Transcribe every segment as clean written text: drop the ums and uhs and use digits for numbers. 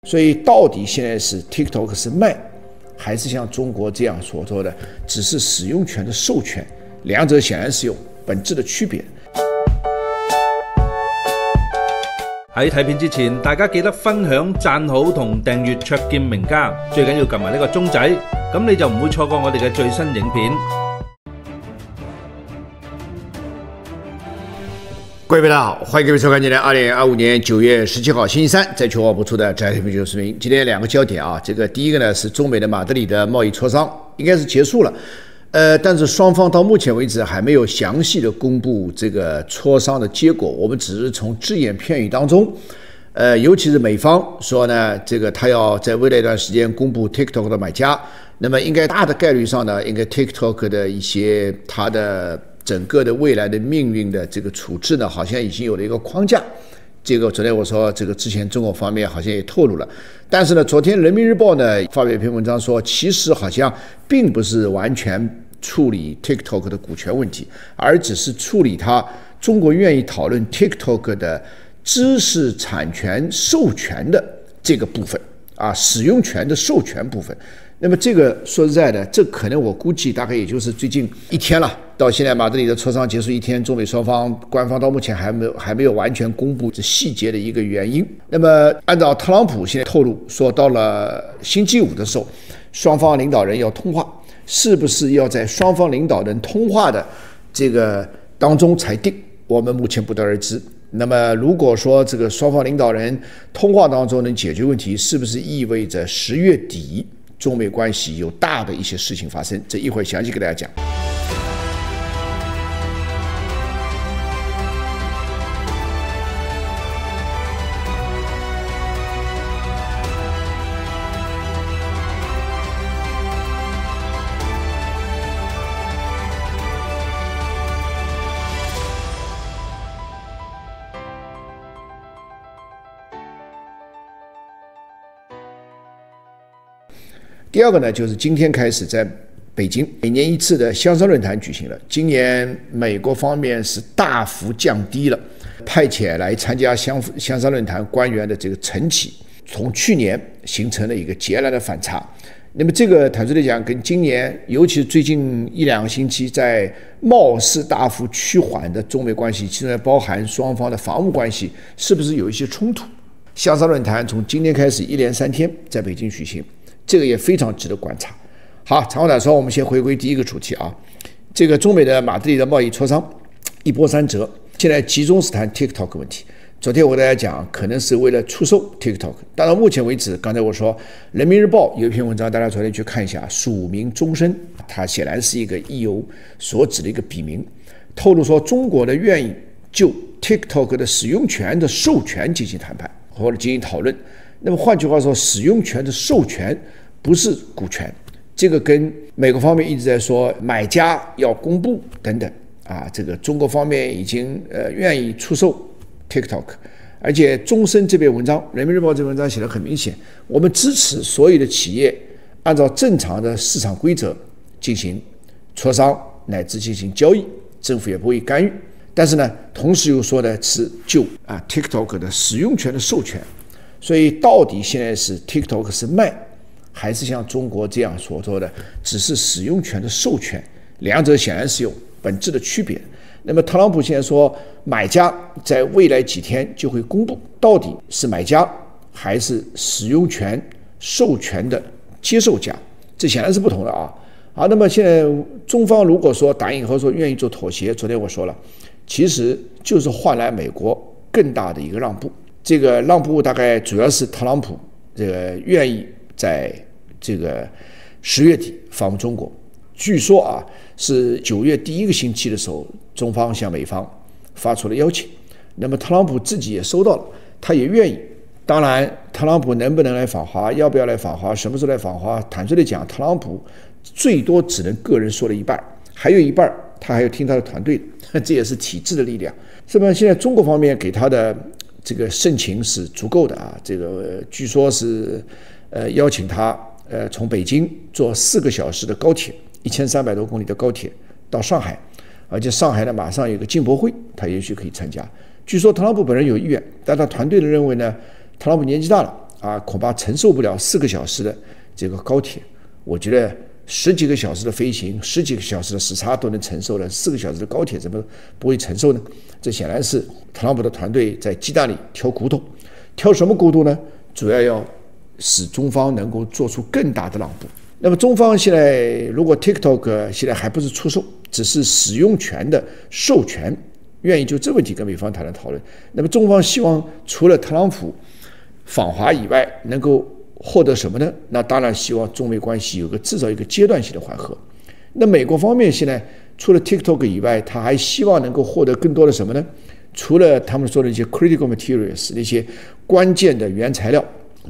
所以到底现在是 TikTok 是卖，还是像中国这样所说的只是使用权的授权？两者显然是有本质的区别。喺睇片之前，大家記得分享、讚好同訂閱卓見名家，最緊要撳埋呢個鐘仔，咁你就唔會錯過我哋嘅最新影片。各位大家好，欢迎各位收看今天2025年9月17号星期三在全网播出的宅TV video视频。今天两个焦点啊，这个第一个呢是中美的马德里的贸易磋商应该是结束了，但是双方到目前为止还没有详细的公布这个磋商的结果，我们只是从只言片语当中，尤其是美方说呢，这个他要在未来一段时间公布 TikTok 的买家，那么应该大的概率上呢，应该 TikTok 的一些它的整个的未来的命运的这个处置呢，好像已经有了一个框架。这个昨天我说，这个之前中国方面好像也透露了，但是呢，昨天人民日报呢发表一篇文章说，其实好像并不是完全处理 TikTok 的股权问题，而只是处理它中国愿意讨论 TikTok 的知识产权授权的这个部分啊，使用权的授权部分。那么这个说实在的，这可能我估计大概也就是最近一天了，到现在马德里的磋商结束一天，中美双方官方到目前还没有完全公布这细节的一个原因。那么按照特朗普现在透露说，到了星期五的时候，双方领导人要通话，是不是要在双方领导人通话的这个当中才定，我们目前不得而知。那么如果说这个双方领导人通话当中能解决问题，是不是意味着10月底中美关系有大的一些事情发生？这一会儿详细给大家讲。第二个呢，就是今天开始在北京每年一次的香山论坛举行了。今年美国方面是大幅降低了派遣来参加香山论坛官员的这个层级，从去年形成了一个截然的反差。那么这个坦率地讲，跟今年尤其是最近一两个星期在貌似大幅趋缓的中美关系，其中还包含双方的防务关系，是不是有一些冲突？香山论坛从今天开始一连3天在北京举行，这个也非常值得观察。好，长话短说，我们先回归第一个主题啊。这个中美的马德里的贸易磋商一波三折，现在集中是谈 TikTok 问题。昨天我跟大家讲，可能是为了出售 TikTok。当然，目前为止，刚才我说人民日报有一篇文章，大家昨天去看一下，署名终身，它显然是一个意有所指的一个笔名，透露说中国的愿意就 TikTok 的使用权的授权进行谈判或者进行讨论。那么换句话说，使用权的授权不是股权，这个跟美国方面一直在说买家要公布等等啊，这个中国方面已经愿意出售 TikTok， 而且终身这篇文章，人民日报这篇文章写得很明显，我们支持所有的企业按照正常的市场规则进行磋商乃至进行交易，政府也不会干预。但是呢，同时又说的是就TikTok 的使用权的授权。所以到底现在是 TikTok 是卖，还是像中国这样所说的只是使用权的授权？两者显然是有本质的区别。那么特朗普现在说，买家在未来几天就会公布，到底是买家还是使用权授权的接受家，这显然是不同的啊。好，那么现在中方如果说答应或者说愿意做妥协，昨天我说了，其实就是换来美国更大的一个让步。这个让步大概主要是特朗普这个愿意在这个10月底访问中国，据说啊是9月第一个星期的时候，中方向美方发出了邀请，那么特朗普自己也收到了，他也愿意。当然，特朗普能不能来访华，要不要来访华，什么时候来访华，坦率地讲，特朗普最多只能个人说了一半，还有一半他还要听他的团队的，这也是体制的力量。是吧？现在中国方面给他的这个盛情是足够的啊，这个据说是邀请他从北京坐4个小时的高铁，1300多公里的高铁到上海，而且上海呢马上有个进博会，他也许可以参加。据说特朗普本人有意愿，但他团队的认为呢，特朗普年纪大了，恐怕承受不了4个小时的这个高铁。我觉得10几个小时的飞行，10几个小时的时差都能承受了，4个小时的高铁怎么不会承受呢？这显然是特朗普的团队在鸡蛋里挑骨头。挑什么骨头呢？主要使中方能够做出更大的让步。那么中方现在如果 TikTok 现在还不是出售，只是使用权的授权，愿意就这问题跟美方讨论。那么中方希望除了特朗普访华以外，能够获得什么呢？那当然希望中美关系至少一个阶段性的缓和。那美国方面现在除了 TikTok 以外，他还希望能够获得更多的什么呢？除了他们说的一些 critical materials 那些关键的原材料，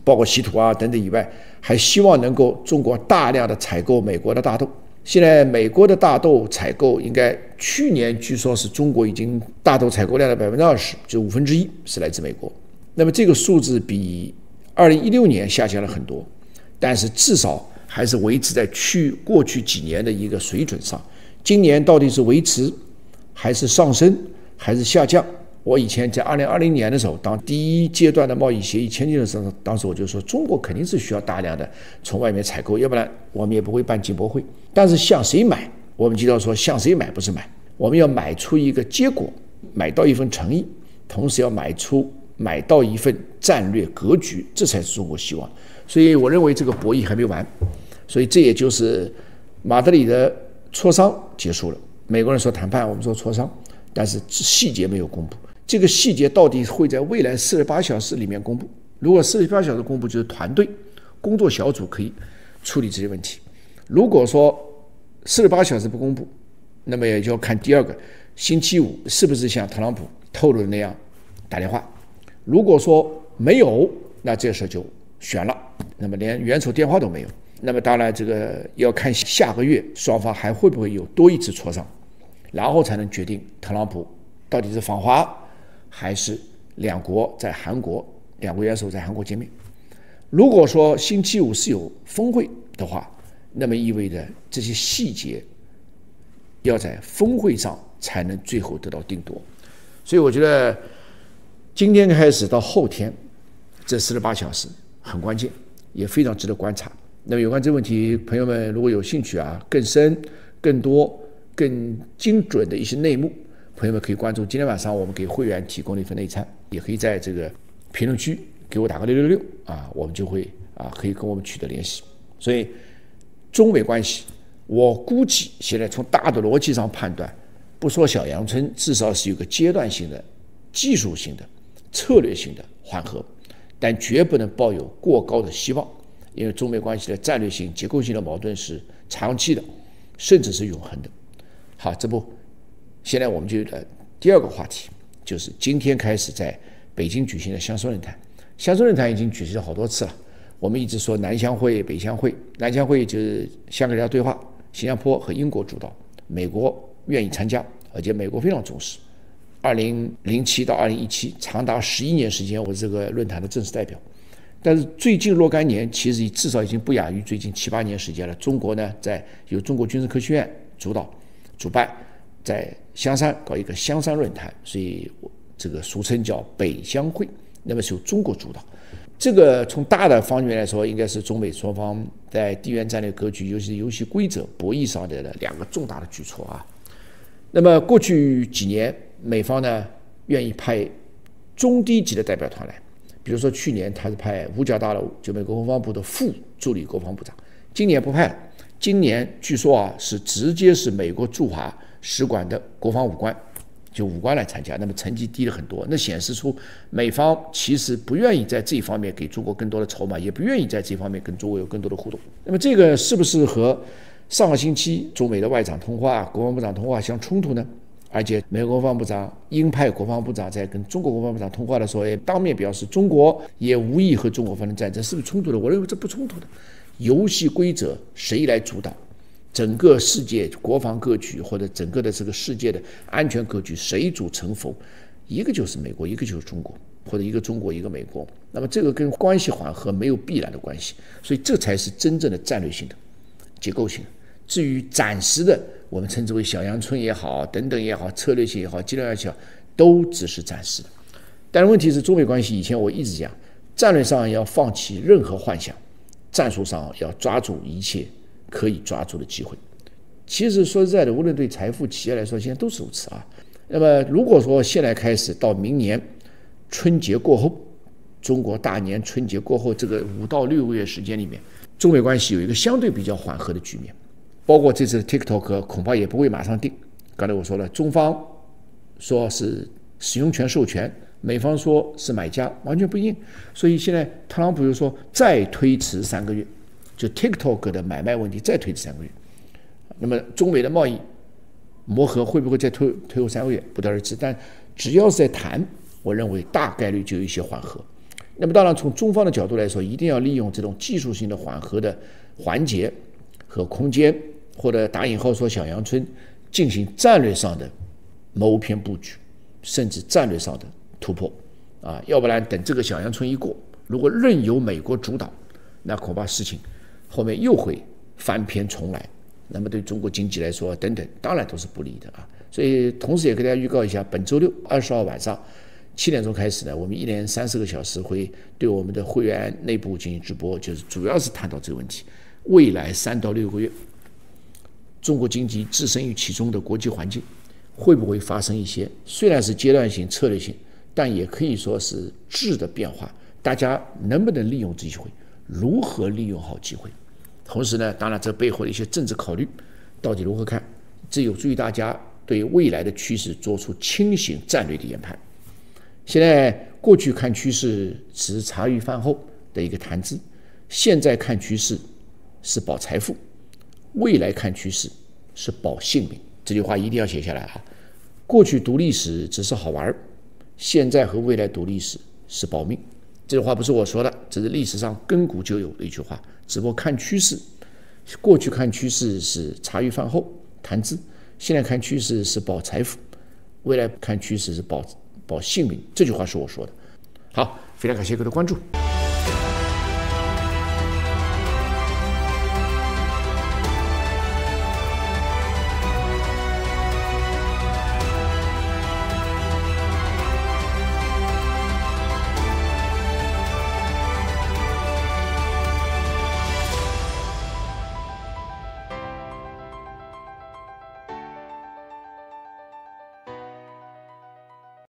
包括稀土等等以外，还希望能够中国大量的采购美国的大豆。现在美国的大豆采购应该去年据说是中国已经大豆采购量的20%，就1/5是来自美国。那么这个数字比2016年下降了很多，但是至少还是维持在过去几年的一个水准上。今年到底是维持还是上升还是下降？我以前在2020年的时候，当第一阶段的贸易协议签订的时候，当时我就说中国肯定是需要大量的从外面采购，要不然我们也不会办进博会。但是向谁买？我们经常说向谁买不是买，我们要买出一个结果，买到一份诚意，同时要买到一份战略格局，这才是中国希望。所以我认为这个博弈还没完，所以这也就是马德里的磋商结束了。美国人说谈判，我们说磋商，但是细节没有公布。这个细节到底会在未来48小时里面公布。如果48小时公布，就是团队工作小组可以处理这些问题。如果说48小时不公布，那么也就要看第二个星期五是不是像特朗普透露的那样打电话。如果说没有，那这事就悬了，那么连元首电话都没有。那么当然这个要看下个月双方还会不会有多一次磋商，然后才能决定特朗普到底是访华还是两国元首在韩国见面。如果说星期五是有峰会的话，那么意味着这些细节要在峰会上才能最后得到定夺。所以我觉得今天开始到后天这48小时很关键，也非常值得观察。那么有关这个问题，朋友们如果有兴趣更深、更多、更精准的一些内幕，朋友们可以关注今天晚上我们给会员提供的一份内参，也可以在这个评论区给我打个666我们就会可以跟我们取得联系。所以中美关系，我估计现在从大的逻辑上判断，不说小阳春，至少是有个阶段性的、技术性的、策略性的缓和，但绝不能抱有过高的希望。因为中美关系的战略性、结构性的矛盾是长期的，甚至是永恒的。好，现在我们就有了第二个话题，就是今天开始在北京举行的香双论坛。香双论坛已经举行了好多次了，我们一直说南香会、北香会。南香会就是香格里拉对话，新加坡和英国主导，美国愿意参加，而且美国非常重视。2007到2017长达11年时间，我是这个论坛的正式代表。但是最近若干年，其实至少已经不亚于最近7、8年时间了。中国呢，由中国军事科学院主办，在香山搞一个香山论坛，所以这个俗称叫北香会，那么是由中国主导。这个从大的方面来说，应该是中美双方在地缘战略格局，尤其是游戏规则博弈上的2个重大的举措那么过去几年，美方呢愿意派中低级的代表团来。比如说去年他是派五角大楼，就美国国防部的副助理国防部长，今年不派了。今年据说是直接是美国驻华使馆的国防武官，就武官来参加，那么成绩低了很多。那显示出美方其实不愿意在这一方面给中国更多的筹码，也不愿意在这方面跟中国有更多的互动。那么这个是不是和上个星期中美的外长通话、国防部长通话相冲突呢？而且美国国防部长鹰派国防部长在跟中国国防部长通话的时候，也当面表示中国也无意和中国发生战争，是不是冲突的？我认为这不冲突的。游戏规则谁来主导？整个世界国防格局或者整个的这个世界的安全格局谁主成否？一个就是美国，一个就是中国，或者一个中国一个美国。那么这个跟关系缓和没有必然的关系，所以这才是真正的战略性的、结构性的。至于暂时的，我们称之为小阳春也好，等等也好，策略性也好，阶段也好，都只是暂时的。但是问题是，中美关系以前我一直讲，战略上要放弃任何幻想，战术上要抓住一切可以抓住的机会。其实说实在的，无论对财富企业来说，现在都是如此啊。那么如果说现在开始到明年春节过后，中国大年春节过后这个5到6个月时间里面，中美关系有一个相对比较缓和的局面，包括这次的 TikTok 恐怕也不会马上定。刚才我说了，中方说是使用权授权，美方说是买家，完全不一样。所以现在特朗普又说再推迟3个月，就 TikTok 的买卖问题再推迟3个月。那么中美的贸易磨合会不会再推后3个月，不得而知。但只要是在谈，我认为大概率就有一些缓和。那么当然，从中方的角度来说，一定要利用这种技术性的缓和的环节和空间，或者打引号说小阳春，进行战略上的谋篇布局，甚至战略上的突破啊！要不然等这个小阳春一过，如果任由美国主导，那恐怕事情后面又会翻篇重来。那么对中国经济来说，等等，当然都是不利的啊。所以同时也给大家预告一下，本周六20号晚上7点钟开始呢，我们1连30个小时会对我们的会员内部进行直播，就是主要是探讨这个问题：未来3到6个月，中国经济置身于其中的国际环境，会不会发生一些虽然是阶段性、策略性，但也可以说是质的变化？大家能不能利用机会？如何利用好机会？同时呢，当然这背后的一些政治考虑到底如何看，这有助于大家对未来的趋势做出清醒战略的研判。现在过去看趋势是茶余饭后的一个谈资，现在看趋势是保财富，未来看趋势是保性命。这句话一定要写下来啊！过去读历史只是好玩，现在和未来读历史是保命。这句话不是我说的，这是历史上亘古就有的一句话。只不过看趋势，过去看趋势是茶余饭后谈资，现在看趋势是保财富，未来看趋势是保性命。这句话是我说的。好，非常感谢各位的关注。